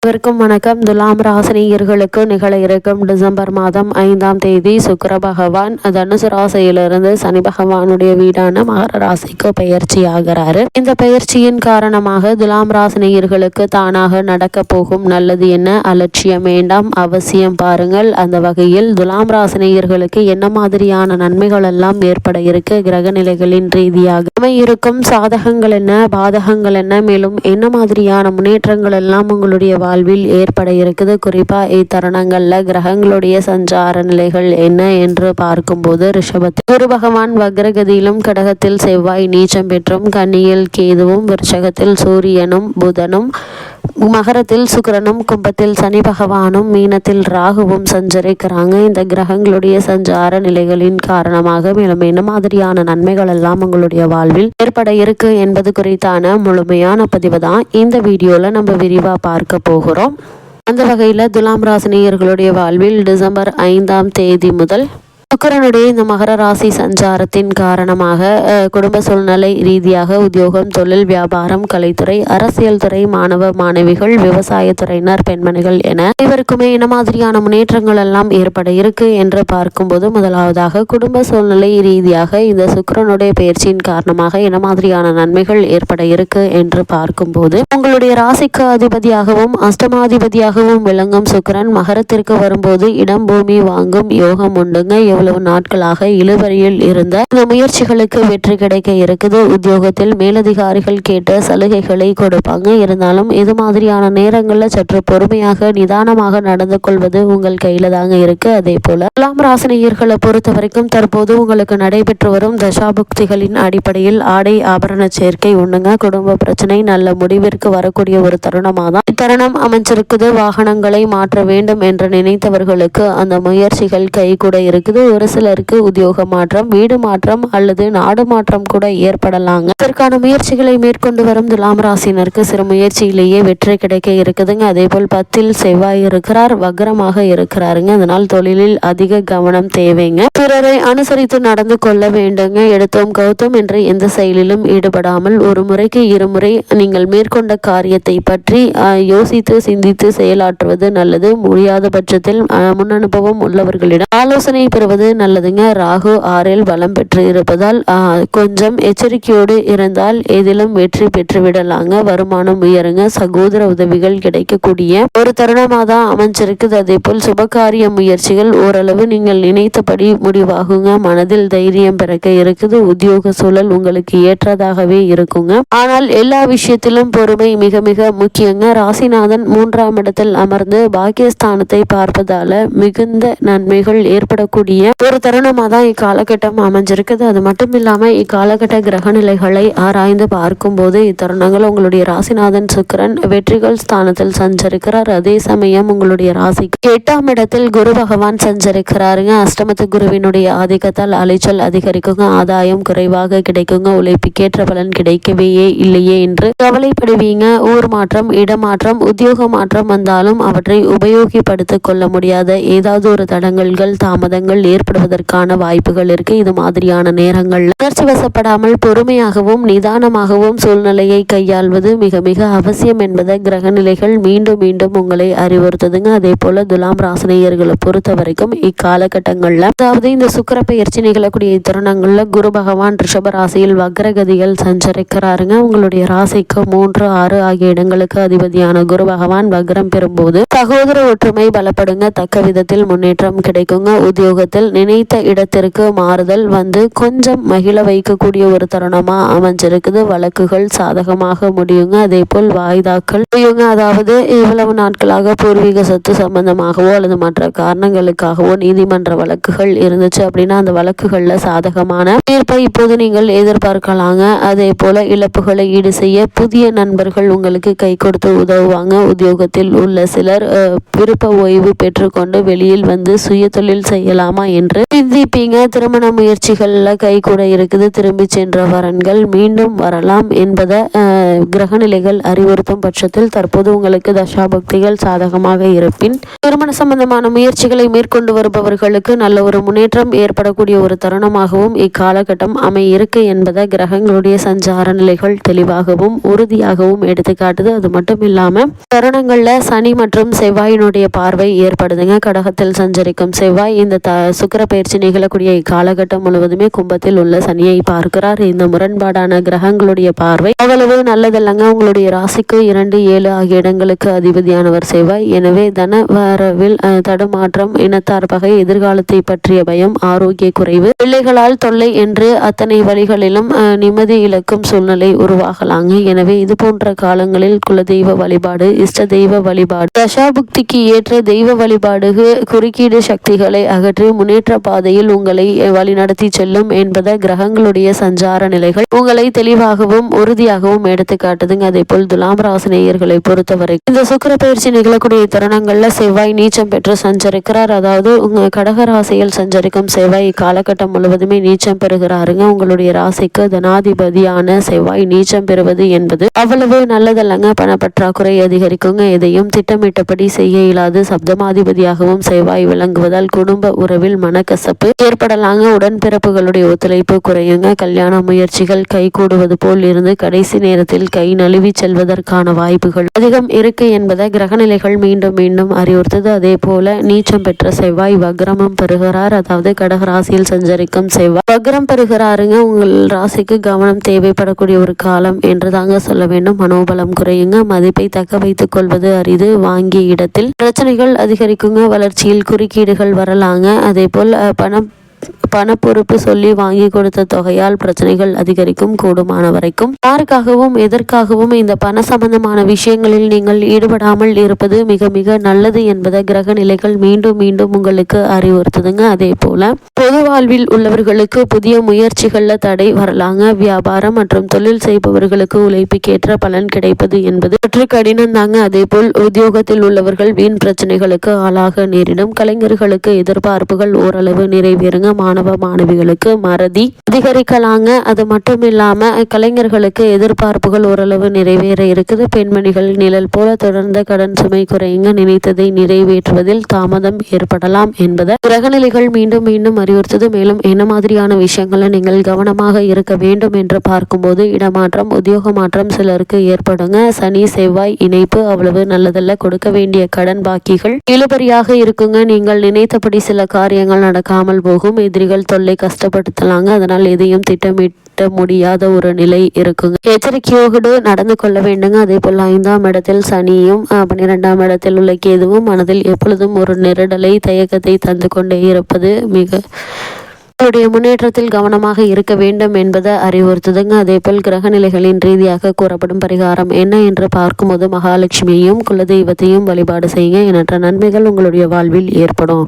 அனைவருக்கும் வணக்கம். துலாம் ராசினியர்களுக்கு நிகழ இருக்கும் டிசம்பர் மாதம் 5ஆம் தேதி சுக்கிர பகவான் தனுசு ராசியிலிருந்து சனி பகவானுடைய வீடான மகர ராசிக்கு பயிற்சி ஆகிறாரு. இந்த பயிற்சியின் காரணமாக துலாம் ராசினியர்களுக்கு தானாக நடக்க போகும் நல்லது என்ன, அலட்சியம் வேண்டாம், அவசியம் பாருங்கள். அந்த வகையில் துலாம் ராசினியர்களுக்கு என்ன மாதிரியான நன்மைகள் எல்லாம் ஏற்பட இருக்கு, கிரக நிலைகளின் ரீதியாக இருக்கும் சாதகங்கள் என்ன, பாதகங்கள் என்ன, மேலும் என்ன மாதிரியான முன்னேற்றங்கள் எல்லாம் உங்களுடைய வாழ்வில் ஏற்பட இருக்குது. குறிப்பா இத்தருணங்கள்ல கிரகங்களுடைய சஞ்சார நிலைகள் என்ன என்று பார்க்கும்போது ரிஷபத்தில் குரு பகவான் வக்ரகதியிலும், கடகத்தில் செவ்வாய் நீச்சம் பெற்றும், கன்னியில் கேதுவும், விருச்சகத்தில் சூரியனும் புதனும், மகரத்தில் சுக்கிரனும், கும்பத்தில் சனி பகவானும், மீனத்தில் ராகுவும் சஞ்சரிக்கிறாங்க. இந்த கிரகங்களுடைய சஞ்சார நிலைகளின் காரணமாக மேலும் என்ன மாதிரியான நன்மைகள் எல்லாம் உங்களுடைய வாழ்வில் ஏற்பட இருக்கு என்பது குறித்தான முழுமையான பதிவு தான் இந்த வீடியோல நம்ம விரிவா பார்க்க போகிறோம். அந்த வகையில் துலாம் ராசினியர்களுடைய வாழ்வில் டிசம்பர் 5ஆம் தேதி முதல் சுக்கிரனுடைய இந்த மகர ராசி சஞ்சாரத்தின் காரணமாக குடும்ப சூழ்நிலை ரீதியாக உத்தியோகம், தொழில், வியாபாரம், கலைத்துறை, அரசியல் துறை, மாணவ மாணவிகள், விவசாயத்துறையினர், பெண்மணிகள் என இவருக்குமே என்ன மாதிரியான முன்னேற்றங்கள் எல்லாம் ஏற்பட இருக்கு என்று பார்க்கும்போது, முதலாவதாக குடும்ப சூழ்நிலை ரீதியாக இந்த சுக்கிரனுடைய பயிற்சியின் காரணமாக என்ன மாதிரியான நன்மைகள் ஏற்பட இருக்கு என்று பார்க்கும்போது, உங்களுடைய ராசிக்கு அதிபதியாகவும் அஷ்டமாதிபதியாகவும் விளங்கும் சுக்கிரன் மகரத்திற்கு வரும்போது இடம் பூமி வாங்கும் யோகம் உண்டுங்க. எவ்வளவு நாட்களாக இழுவரியில் இருந்த இந்த முயற்சிகளுக்கு வெற்றி கிடைக்க இருக்குது. உத்தியோகத்தில் மேலதிகாரிகள் கேட்ட சலுகைகளை கொடுப்பாங்க. இருந்தாலும் இது மாதிரியான நேரங்கள்ல சற்று பொறுமையாக நிதானமாக நடந்து கொள்வது உங்கள் கையில தாங்க இருக்கு. அதே போல துலாம் ராசினியர்களை பொறுத்த வரைக்கும் தற்போது உங்களுக்கு நடைபெற்று வரும் தசாபுக்திகளின் அடிப்படையில் ஆடை ஆபரண சேர்க்கை உண்டுங்க. குடும்ப பிரச்சனை நல்ல முடிவிற்கு வரக்கூடிய ஒரு தருணமாக தான் இத்தருணம் அமைஞ்சிருக்குது. வாகனங்களை மாற்ற வேண்டும் என்று நினைத்தவர்களுக்கு அந்த முயற்சிகள் கைகூட இருக்குது. ஒரு சிலருக்கு உத்தியோக மாற்றம், வீடு மாற்றம் அல்லது நாடு மாற்றம் கூட ஏற்படலாங்க. இதற்கான முயற்சிகளை மேற்கொண்டு வரும் துலாம் ராசினருக்கு சிறு முயற்சியிலேயே வெற்றி கிடைக்க இருக்குதுங்க. அதே போல் 10ல் செவ்வாய் இருக்கிறார், வக்ரமாக இருக்கிறாருங்க. அதனால் தொழிலில் அதிக கவனம் தேவைங்க. பிறரை அனுசரித்து நடந்து கொள்ள வேண்டுங்க. எடுத்தோம் கௌத்தம் என்று எந்த செயலிலும் ஈடுபடாமல் ஒரு முறைக்கு இருமுறை நீங்கள் மேற்கொண்ட காரியத்தை பற்றி யோசித்து சிந்தித்து செயலாற்றுவது நல்லது. முடியாத பட்சத்தில் முன் அனுபவம் உள்ளவர்களிடம் ஆலோசனை பெறுவது நல்லதுங்க. ராகு 6ல் பலம் பெற்று இருப்பதால் கொஞ்சம் எச்சரிக்கையோடு இருந்தால் எதிலும் வெற்றி பெற்று விடலாங்க. வருமானம் உயருங்க. சகோதர உதவிகள் கிடைக்கக்கூடிய ஒரு தருணமாக தான் அமைஞ்சிருக்குது. அதே போல் சுபகாரிய முயற்சிகள் ஓரளவு நீங்கள் நினைத்தபடி முடிவாகுங்க. மனதில் தைரியம் பிறக்க இருக்குது. உத்தியோக சூழல் உங்களுக்கு ஏற்றதாகவே இருக்குங்க. ஆனால் எல்லா விஷயத்திலும் பொறுமை மிக மிக முக்கியங்க. ராசிநாதன் 3ஆம் இடத்தில் அமர்ந்து பாக்கியஸ்தானத்தை பார்ப்பதால மிகுந்த நன்மைகள் ஏற்படக்கூடிய ஒரு தருணமாக தான் இக்காலகட்டம் அமைஞ்சிருக்குது. அது மட்டும் இல்லாமல் இக்காலகட்ட கிரக நிலைகளை ஆராய்ந்து பார்க்கும்போது இத்தருணங்கள் உங்களுடைய ராசிநாதன் சுக்கிரன் வெற்றிகள் ஸ்தானத்தில் சஞ்சரிக்கிறார். அதே சமயம் உங்களுடைய ராசிக்கு 8ஆம் இடத்தில் குரு பகவான் சஞ்சரிக்கிறாருங்க. அஷ்டமத்து குருவினுடைய ஆதிக்கத்தால் அலைச்சல் அதிகரிக்குங்க. ஆதாயம் குறைவாக கிடைக்குங்க. உழைப்புக்கேற்ற பலன் கிடைக்கவே இல்லையே என்று கவலைப்படுவீங்க. ஊர் மாற்றம், இடமாற்றம், உத்தியோக மாற்றம் வந்தாலும் அவற்றை உபயோகப்படுத்திக் கொள்ள முடியாத ஏதாவது ஒரு தடங்கல்கள், தாமதங்கள் ஏற்படுவதற்கான வாய்ப்புகள் இருக்கு. இது மாதிரியான நேரங்கள்ல உணர்ச்சி வசப்படாமல் பொறுமையாகவும் நிதானமாகவும் சூழ்நிலையை கையாள்வது மிக மிக அவசியம் என்பதை கிரக நிலைகள் மீண்டும் மீண்டும் உங்களை அறிவுறுத்துதுங்க. அதே போல துலாம் ராசினியர்களை பொறுத்த வரைக்கும் இக்காலகட்டங்கள்ல, அதாவது இந்த சுக்கிர பயிற்சி நிகழக்கூடிய தருணங்கள்ல குரு பகவான் ரிஷப ராசியில் வக்ரகதிகள் சஞ்சரிக்கிறாருங்க. உங்களுடைய ராசிக்கு 3, 6 ஆகிய இடங்களுக்கு அதிபதியான குரு பகவான் வக்ரம் பெறும்போது சகோதர ஒற்றுமை பலப்படுங்க. தக்க விதத்தில் முன்னேற்றம் கிடைக்குங்க. உத்தியோகத்தில் நினைத்த இடத்திற்கு மாறுதல் வந்து கொஞ்சம் மகிழ வைக்கக்கூடிய ஒரு தருணமா அமைஞ்சிருக்குது. வழக்குகள் சாதகமாக முடியுங்க. அதே போல் வாய்தாக்கள் முடியுங்க. அதாவது இவ்வளவு நாட்களாக பூர்வீக சொத்து சம்பந்தமாகவோ அல்லது மற்ற காரணங்களுக்காகவோ நீதிமன்ற வழக்குகள் இருந்துச்சு அப்படின்னா அந்த வழக்குகள்ல சாதகமான தீர்ப்பை இப்போது நீங்கள் எதிர்பார்க்கலாங்க. அதே போல இழப்புகளை ஈடு செய்ய புதிய நண்பர்கள் உங்களுக்கு கை கொடுத்து உதவுவாங்க. உத்தியோகத்தில் உள்ள சிலர் விருப்ப ஓய்வு பெற்றுக்கொண்டு வெளியில் வந்து சுய தொழில் செய்யலாமா என்று சிந்திப்பீங்க. திருமண முயற்சிகள்ல கை கூட இருக்குது. திரும்பி சென்ற வரன்கள் மீண்டும் வரலாம் என்பதை கிரகநிலைகள் அறிவுறுத்தும் பட்சத்தில் தற்போது உங்களுக்கு தசாபக்திகள் சாதகமாக இருப்பின் திருமண சம்பந்தமான முயற்சிகளை மேற்கொண்டு வருபவர்களுக்கு நல்ல ஒரு முன்னேற்றம் ஏற்படக்கூடிய ஒரு தருணமாகவும் இக்காலகட்டம் அமையிருக்கு என்பதை கிரகங்களுடைய சஞ்சார நிலைகள் தெளிவாகவும் உறுதியாகவும் எடுத்துக்காட்டுது. அது மட்டும் இல்லாம தருணங்கள்ல சனி மற்றும் செவ்வாயினுடைய பார்வை ஏற்படுதுங்க. கடகத்தில் சஞ்சரிக்கும் செவ்வாய் இந்த சுக்கிர பயிற்சி நிகழக்கூடிய இக்காலகட்டம் முழுவதுமே கும்பத்தில் உள்ள சனியை பார்க்கிறார். இந்த முரண்பாடான கிரகங்களுடைய பார்வை அவ்வளவு நல்லதல்லங்க. உங்களுடைய ராசிக்கு 2, 7 ஆகிய இடங்களுக்கு அதிபதியானவர் செவ்வாய். எனவே தன வரவில் தடுமாற்றம், இனத்தார் பகை, எதிர்காலத்தை பற்றிய பயம், ஆரோக்கிய குறைவு, பிள்ளைகளால் தொல்லை என்று அத்தனை வழிகளிலும் நிம்மதி இழக்கும் சூழ்நிலை உருவாகலாங்க. எனவே இது போன்ற காலங்களில் குலதெய்வ வழிபாடு, இஷ்ட தெய்வ வழிபாடு, தசாபுக்திக்கு ஏற்ற தெய்வ வழிபாடு குறுக்கீடு சக்திகளை அகற்றி முன்னேற்ற பாதையில் உங்களை வழிநடத்தி செல்லும் என்பதை கிரகங்களுடைய சஞ்சார நிலைகள் உங்களை தெளிவாகவும் உறுதியாகவும் எடுத்து காட்டுதுங்க. அதே போல் துலாம் ராசி நேயர்களை பொறுத்தவரை இந்த சுக்கிர பயிற்சி நிகழக்கூடிய தருணங்கள்ல செவ்வாய் நீச்சம் பெற்று சஞ்சரிக்கிறார். அதாவது உங்க கடக ராசியில் சஞ்சரிக்கும் செவ்வாய் காலகட்டம் முழுவதுமே நீச்சம் பெறுகிறாருங்க. உங்களுடைய ராசிக்கு தனாதிபதியான செவ்வாய் நீச்சம் பெறுவது என்பது அவ்வளவு நல்லதல்லங்க. பணப்பற்றாக்குறை அதிகரிக்குங்க. எதையும் திட்டமிட்டபடி செய்ய இயலாது. சப்தமாதிபதியாகவும் செவ்வாய் விளங்குவதால் குடும்ப உறவில் மனக்கசப்பு ஏற்படலாங்க. உடன்பிறப்புகளுடைய ஒத்துழைப்பு குறையுங்க. கல்யாண முயற்சிகள் கை கூடுவது போல் இருந்து கடைசி நேரத்தில் கை நழுவி செல்வதற்கான வாய்ப்புகள் அதிகம் இருக்கு என்பதை கிரகநிலைகள் மீண்டும் மீண்டும் அறிவுறுத்தது. அதே போல நீச்சம் பெற்ற செவ்வாய் வக்ரமும் பெறுகிறார். அதாவது கடக ராசியில் சஞ்சரிக்கும் செவ்வாய் வக்ரம் பெறுகிறாருங்க. உங்கள் ராசிக்கு கவனம் தேவைப்படக்கூடிய ஒரு காலம் என்று தாங்க சொல்ல வேண்டும். மனோபலம் குறையுங்க. மதிப்பை தக்க வைத்துக் கொள்வது அரிது. வாங்கிய இடத்தில் பிரச்சனைகள் அதிகரிக்குங்க. வளர்ச்சியில் குறுக்கீடுகள் வரலாங்க. அதே போல் பண பொறுப்பு சொல்லி வாங்கி கொடுத்த தொகையால் பிரச்சனைகள் அதிகரிக்கும். கூடுமான வரைக்கும் யாருக்காகவும் எதற்காகவும் இந்த பண சம்பந்தமான விஷயங்களில் நீங்கள் ஈடுபடாமல் இருப்பது மிக மிக நல்லது என்பதை கிரக நிலைகள் மீண்டும் மீண்டும் உங்களுக்கு அறிவுறுத்துதுங்க. அதே போல பொது வாழ்வில் உள்ளவர்களுக்கு புதிய முயற்சிகள்ல தடை வரலாங்க. வியாபாரம் மற்றும் தொழில் செய்பவர்களுக்கு உழைப்புக்கேற்ற பலன் கிடைப்பது என்பது சற்று கடினம் தாங்க. அதே போல் உத்தியோகத்தில் உள்ளவர்கள் வீண் பிரச்சனைகளுக்கு ஆளாக நேரிடும். கலைஞர்களுக்கு எதிர்பார்ப்புகள் ஓரளவு நிறைவேறுங்க. மாணவிகளுக்கு மறதி அதிகரிக்கலாங்க. அது மட்டும் இல்லாம கலைஞர்களுக்கு எதிர்பார்ப்புகள் ஓரளவு நிறைவேற இருக்குது. பெண்மணிகள் நிழல் போல தொடர்ந்த கடன் சுமை குறையுங்க. நினைத்ததை நிறைவேற்றுவதில் தாமதம் ஏற்படலாம் என்பதை கிரகநிலைகள் மீண்டும் மீண்டும் அறிவுறுத்தது. மேலும் என்ன மாதிரியான விஷயங்களை நீங்கள் கவனமாக இருக்க வேண்டும் என்று பார்க்கும்போது இடமாற்றம், உத்தியோக மாற்றம் சிலருக்கு ஏற்படுங்க. சனி செவ்வாய் இணைப்பு அவ்வளவு நல்லதல்ல. கொடுக்க வேண்டிய கடன் பாக்கிகள் இழுபறியாக இருக்குங்க. நீங்கள் நினைத்தபடி சில காரியங்கள் நடக்காமல் போகும். எதிரிகள் தொல்லை கஷ்டப்படுத்தலாங்க. அதனால் எதையும் திட்டமிட்ட முடியாத ஒரு நிலை இருக்குங்க. எச்சரிக்கையோடு நடந்து கொள்ள வேண்டுங்க. அதே போல் 5ஆம் இடத்தில் சனியும் 12ஆம் இடத்தில் உள்ள கேதுவும் மனதில் எப்பொழுதும் ஒரு நெருடலை தயக்கத்தை தந்து கொண்டே இருப்பது மிக முன்னேற்றத்தில் கவனமாக இருக்க வேண்டும் என்பதை அறிவுறுத்துதுங்க. அதே போல் கிரகநிலைகளின் ரீதியாக கூறப்படும் பரிகாரம் என்ன என்று பார்க்கும்போது மகாலட்சுமியையும் குலதெய்வத்தையும் வழிபாடு செய்யுங்க. எண்ணற்ற நன்மைகள் உங்களுடைய வாழ்வில் ஏற்படும்.